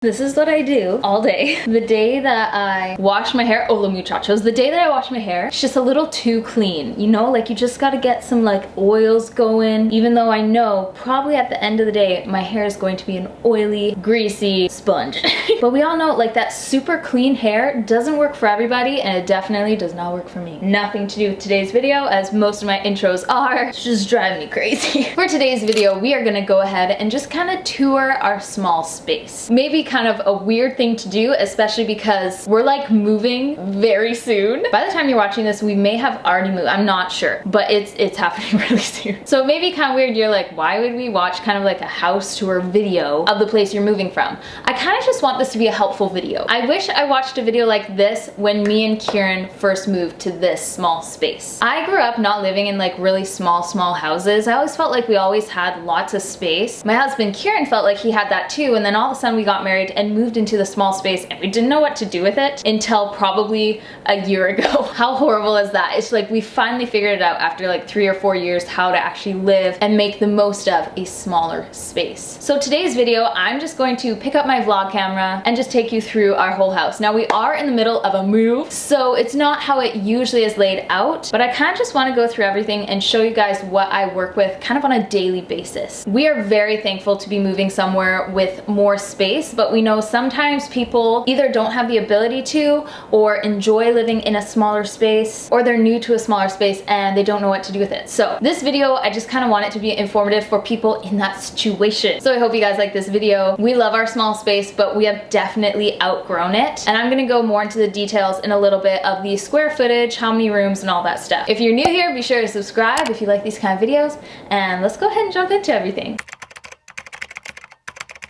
This is what I do all day. The day that I wash my hair, hola muchachos, the day that I wash my hair, it's just a little too clean. You know, like you just gotta get some like oils going, even though I know probably at the end of the day, my hair is going to be an oily, greasy sponge. But we all know like that super clean hair doesn't work for everybody, and it definitely does not work for me. Nothing to do with today's video, as most of my intros are. It's just driving me crazy. For today's video, we are gonna go ahead and just kind of tour our small space. Maybe kind of a weird thing to do, especially because we're like moving very soon. By the time you're watching this, we may have already moved. I'm not sure, but it's happening really soon. So it may be kind of weird. You're like, why would we watch kind of like a house tour video of the place you're moving from? I kind of just want this to be a helpful video. I wish I watched a video like this when me and Kieran first moved to this small space. I grew up not living in like really small houses. I always felt like we always had lots of space. My husband Kieran felt like he had that too, and then all of a sudden we got married and moved into the small space, and we didn't know what to do with it until probably a year ago. How horrible is that? It's like we finally figured it out after like 3 or 4 years how to actually live and make the most of a smaller space. So today's video, I'm just going to pick up my vlog camera and just take you through our whole house. Now we are in the middle of a move, so it's not how it usually is laid out, but I kind of just want to go through everything and show you guys what I work with kind of on a daily basis. We are very thankful to be moving somewhere with more space, but we know sometimes people either don't have the ability to or enjoy living in a smaller space, or they're new to a smaller space and they don't know what to do with it. So this video, I just kind of want it to be informative for people in that situation. So I hope you guys like this video. We love our small space, but we have definitely outgrown it. And I'm gonna go more into the details in a little bit of the square footage, how many rooms, and all that stuff. If you're new here, be sure to subscribe if you like these kind of videos, and let's go ahead and jump into everything.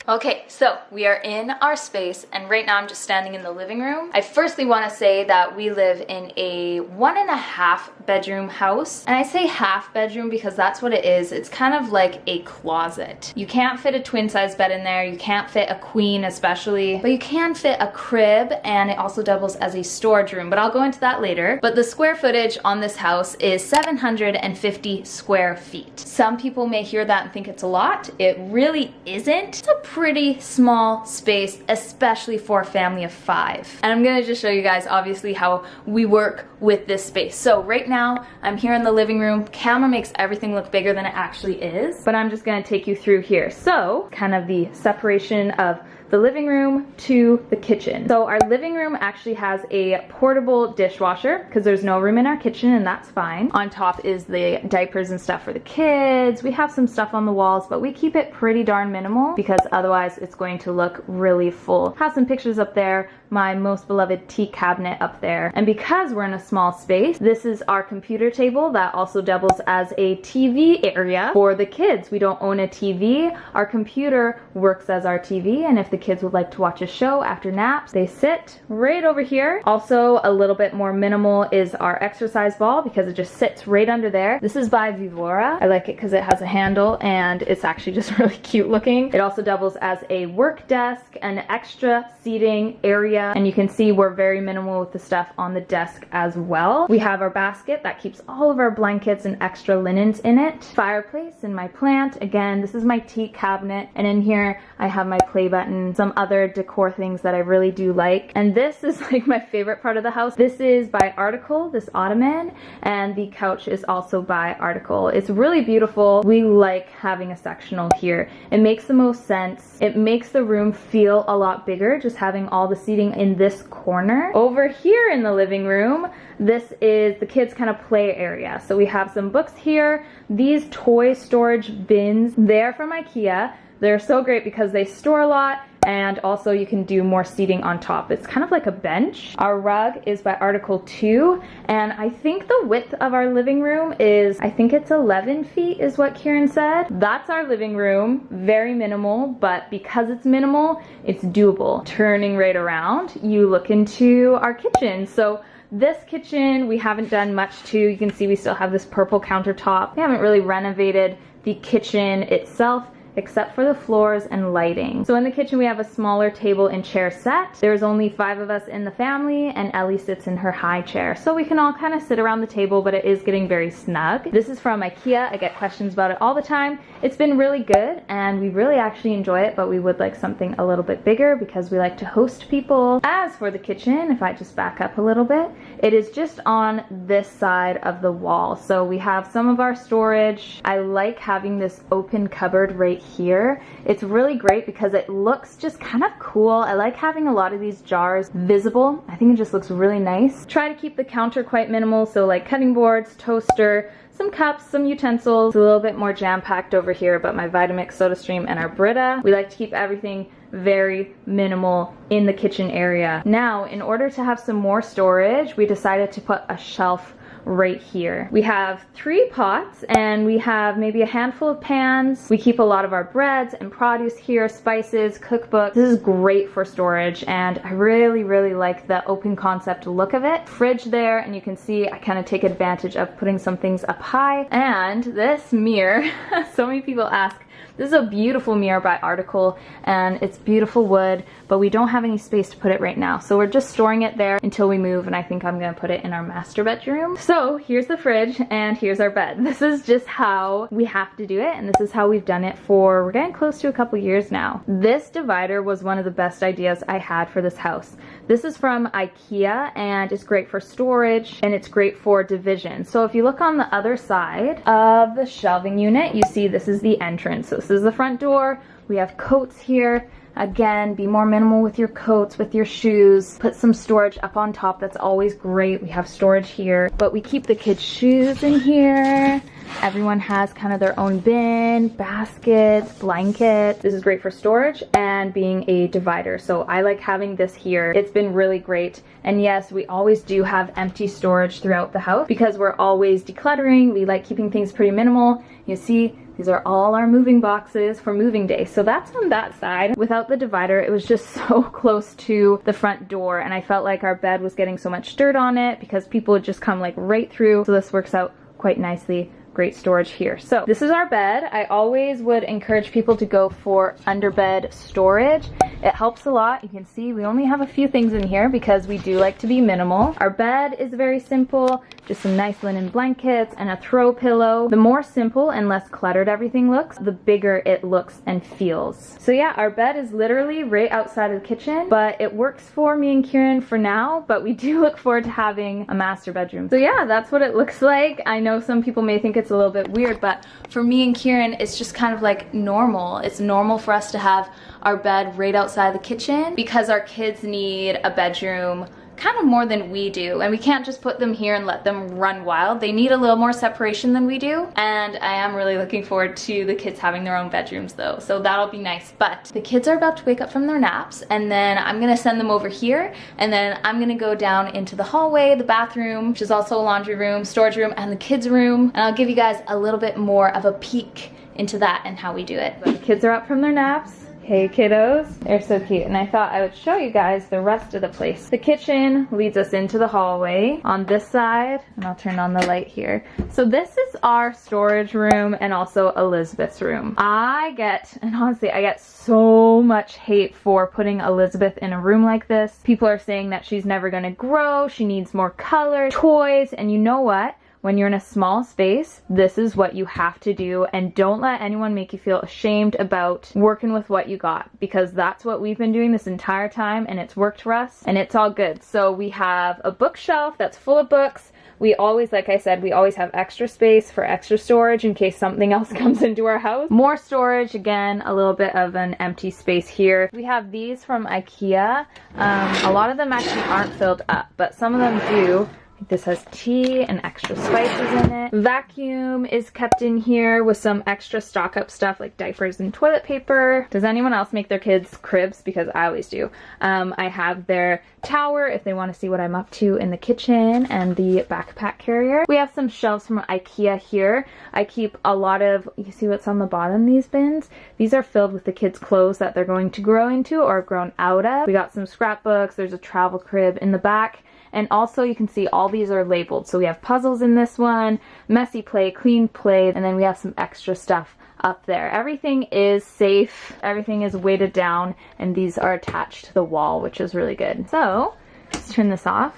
Okay, so we are in our space, and right now I'm just standing in the living room. I firstly want to say that we live in a 1.5 bedroom house, and I say half bedroom because that's what it is. It's kind of like a closet. You can't fit a twin size bed in there, you can't fit a queen especially, but you can fit a crib, and it also doubles as a storage room, but I'll go into that later. But the square footage on this house is 750 square feet. Some people may hear that and think it's a lot. It really isn't. It's a pretty small space, especially for a family of 5. And I'm gonna just show you guys obviously how we work with this space. So right now I'm here in the living room. Camera makes everything look bigger than it actually is, but I'm just gonna take you through here. So kind of the separation of the living room to the kitchen. So our living room actually has a portable dishwasher because there's no room in our kitchen, and that's fine. On top is the diapers and stuff for the kids. We have some stuff on the walls, but we keep it pretty darn minimal because otherwise it's going to look really full. Have some pictures up there, my most beloved tea cabinet up there. And because we're in a small space, this is our computer table that also doubles as a TV area for the kids. We don't own a TV. Our computer works as our TV, and if the kids would like to watch a show after naps, they sit right over here. Also a little bit more minimal is our exercise ball because it just sits right under there. This is by Vivora. I like it because it has a handle and it's actually just really cute looking. It also doubles as a work desk, an extra seating area, and you can see we're very minimal with the stuff on the desk as well. We have our basket that keeps all of our blankets and extra linens in it. Fireplace and my plant. Again, this is my tea cabinet, and in here I have my play button, some other decor things that I really do like. And this is like my favorite part of the house. This is by Article, this ottoman, and the couch is also by Article. It's really beautiful. We like having a sectional here. It makes the most sense. It makes the room feel a lot bigger just having all the seating in this corner. Over here in the living room, this is the kids' kind of play area. So we have some books here. These toy storage bins, they're from IKEA. They're so great because they store a lot, and also you can do more seating on top. It's kind of like a bench. Our rug is by Article 2, and I think the width of our living room is, I think it's 11 feet is what Kieran said. That's our living room. Very minimal, but because it's minimal, it's doable. Turning right around, you look into our kitchen. So this kitchen we haven't done much to. You can see we still have this purple countertop. We haven't really renovated the kitchen itself. except for the floors and lighting. So in the kitchen we have a smaller table and chair set. There's only 5 of us in the family, and Ellie sits in her high chair. So we can all kind of sit around the table, but it is getting very snug. This is from IKEA. I get questions about it all the time. It's been really good and we really actually enjoy it, but we would like something a little bit bigger because we like to host people. As for the kitchen, if I just back up a little bit, it is just on this side of the wall. So we have some of our storage. I like having this open cupboard right here. It's really great because it looks just kind of cool. I like having a lot of these jars visible. I think it just looks really nice. Try to keep the counter quite minimal, so like cutting boards, toaster, some cups, some utensils. It's a little bit more jam-packed over here, but my Vitamix, SodaStream, and our Brita. We like to keep everything very minimal in the kitchen area. Now, in order to have some more storage, we decided to put a shelf right here. We have 3 pots and we have maybe a handful of pans. We keep a lot of our breads and produce here, spices, cookbooks. This is great for storage and I really like the open concept look of it. Fridge there, and you can see I kind of take advantage of putting some things up high. And this mirror, so many people ask, this is a beautiful mirror by Article and it's beautiful wood, but we don't have any space to put it right now. So we're just storing it there until we move, and I think I'm gonna put it in our master bedroom. So here's the fridge and here's our bed. This is just how we have to do it, and this is how we've done it for, we're getting close to a couple years now. This divider was one of the best ideas I had for this house. This is from IKEA and it's great for storage and it's great for division. So if you look on the other side of the shelving unit, you see this is the entrance. So this is the front door. We have coats here. Again, be more minimal with your coats, with your shoes. Put some storage up on top. That's always great. We have storage here, but we keep the kids' shoes in here. Everyone has kind of their own bin, baskets, blankets. This is great for storage and being a divider. So I like having this here. It's been really great. And yes, we always do have empty storage throughout the house because we're always decluttering. We like keeping things pretty minimal. You see, these are all our moving boxes for moving day. So that's on that side. Without the divider, it was just so close to the front door, and I felt like our bed was getting so much dirt on it because people would just come like right through. So this works out quite nicely. Great storage here. So this is our bed. I always would encourage people to go for underbed storage. It helps a lot. You can see we only have a few things in here because we do like to be minimal. Our bed is very simple, just some nice linen blankets and a throw pillow. The more simple and less cluttered everything looks, the bigger it looks and feels. So yeah, our bed is literally right outside of the kitchen, but it works for me and Kieran for now, but we do look forward to having a master bedroom. So yeah, that's what it looks like. I know some people may think it's a little bit weird, but for me and Kieran, it's just kind of like normal. It's normal for us to have our bed right outside the kitchen because our kids need a bedroom kind of more than we do, and we can't just put them here and let them run wild. They need a little more separation than we do, and I am really looking forward to the kids having their own bedrooms though, so that'll be nice. But the kids are about to wake up from their naps, and then I'm gonna send them over here, and then I'm gonna go down into the hallway, the bathroom, which is also a laundry room, storage room, and the kids room, and I'll give you guys a little bit more of a peek into that and how we do it. But the kids are up from their naps. Hey kiddos, they're so cute, and I thought I would show you guys the rest of the place. The kitchen leads us into the hallway on this side, and I'll turn on the light here. So this is our storage room and also Elizabeth's room. And honestly, I get so much hate for putting Elizabeth in a room like this. People are saying that she's never gonna grow, she needs more color, toys, and you know what? When you're in a small space, this is what you have to do, and don't let anyone make you feel ashamed about working with what you got, because that's what we've been doing this entire time and it's worked for us and it's all good. So we have a bookshelf that's full of books. We always, like I said, we always have extra space for extra storage in case something else comes into our house. More storage, again, a little bit of an empty space here. We have these from IKEA. A lot of them actually aren't filled up, but some of them do. This has tea and extra spices in it. Vacuum is kept in here with some extra stock up stuff like diapers and toilet paper. Does anyone else make their kids cribs? Because I always do. I have their tower if they want to see what I'm up to in the kitchen, and the backpack carrier. We have some shelves from IKEA here. I keep a lot of, you see what's on the bottom, these bins? These are filled with the kids' clothes that they're going to grow into or grown out of. We got some scrapbooks. There's a travel crib in the back. And also you can see all these are labeled. So we have puzzles in this one, messy play, clean play, and then we have some extra stuff up there. Everything is safe, everything is weighted down, and these are attached to the wall, which is really good. So let's turn this off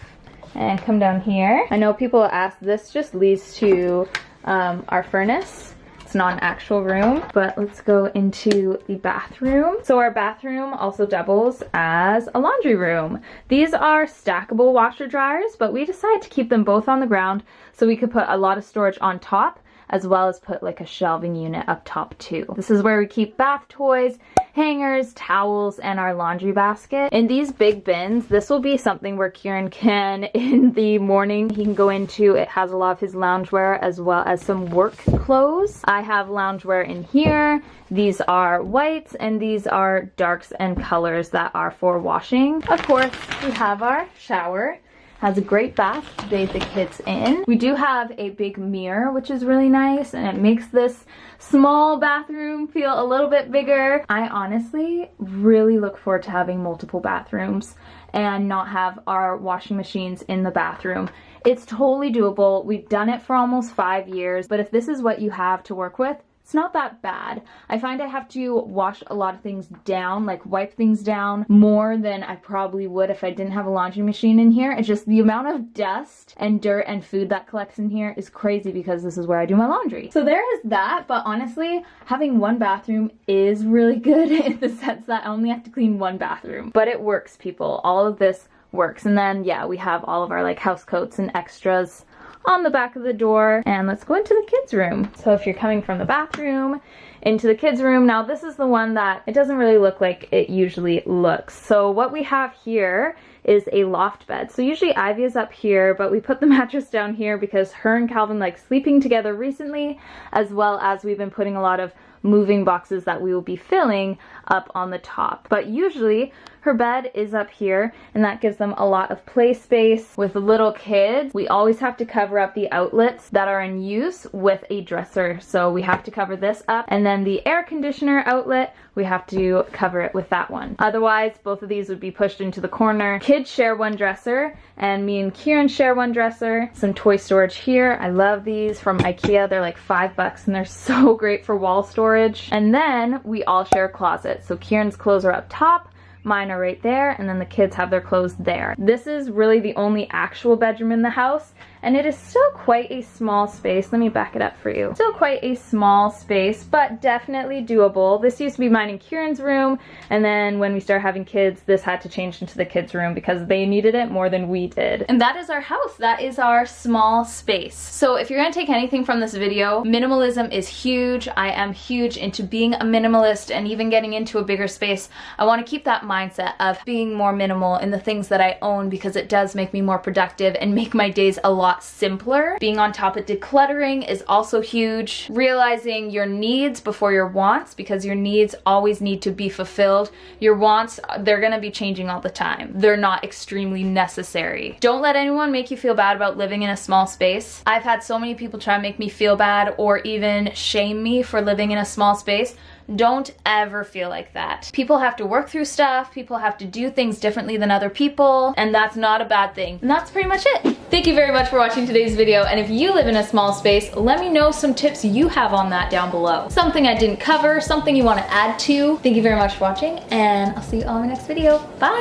and come down here. I know people ask, this just leads to our furnace. It's not an actual room, but let's go into the bathroom. So our bathroom also doubles as a laundry room. These are stackable washer dryers, but we decided to keep them both on the ground so we could put a lot of storage on top, as well as put like a shelving unit up top too. This is where we keep bath toys, hangers, towels, and our laundry basket. In these big bins, this will be something where Kieran can, in the morning, he can go into. It has a lot of his loungewear as well as some work clothes. I have loungewear in here. These are whites and these are darks and colors that are for washing. Of course, we have our shower. Has a great bath to bathe the kids in. We do have a big mirror, which is really nice, and it makes this small bathroom feel a little bit bigger. I honestly really look forward to having multiple bathrooms and not have our washing machines in the bathroom. It's totally doable. We've done it for almost 5 years, but if this is what you have to work with, it's not that bad. I find I have to wash a lot of things down, like wipe things down more than I probably would if I didn't have a laundry machine in here. It's just the amount of dust and dirt and food that collects in here is crazy because this is where I do my laundry. So there is that, but honestly, having one bathroom is really good in the sense that I only have to clean one bathroom. But it works, people. All of this works. And then, yeah, we have all of our like house coats and extras on the back of the door. And let's go into the kids' room. So if you're coming from the bathroom into the kids' room, now this is the one that it doesn't really look like it usually looks. So what we have here is a loft bed. So usually Ivy is up here, but we put the mattress down here because her and Calvin like sleeping together recently, as well as we've been putting a lot of moving boxes that we will be filling up on the top. But usually her bed is up here, and that gives them a lot of play space. With little kids, we always have to cover up the outlets that are in use with a dresser. So we have to cover this up, and then the air conditioner outlet, we have to cover it with that one. Otherwise, both of these would be pushed into the corner. Kids share one dresser, and me and Kieran share one dresser. Some toy storage here. I love these from IKEA. They're like $5 and they're so great for wall storage. And then we all share a closet. So Kieran's clothes are up top, mine are right there, and then the kids have their clothes there. This is really the only actual bedroom in the house, and it is still quite a small space. Let me back it up for you. Still quite a small space, but definitely doable. This used to be mine and Kieran's room, and then when we started having kids, this had to change into the kids' room because they needed it more than we did. And that is our house. That is our small space. So if you're gonna take anything from this video, minimalism is huge. I am huge into being a minimalist and even getting into a bigger space. I wanna keep that mindset of being more minimal in the things that I own because it does make me more productive and make my days a lot simpler. Being on top of decluttering is also huge. Realizing your needs before your wants, because your needs always need to be fulfilled. Your wants, they're gonna be changing all the time. They're not extremely necessary. Don't let anyone make you feel bad about living in a small space. I've had so many people try to make me feel bad or even shame me for living in a small space. Don't ever feel like that. People have to work through stuff, people have to do things differently than other people, and that's not a bad thing. And that's pretty much it. Thank you very much for watching today's video, and if you live in a small space, let me know some tips you have on that down below. Something I didn't cover, something you want to add to. Thank you very much for watching, and I'll see you all in my next video. Bye!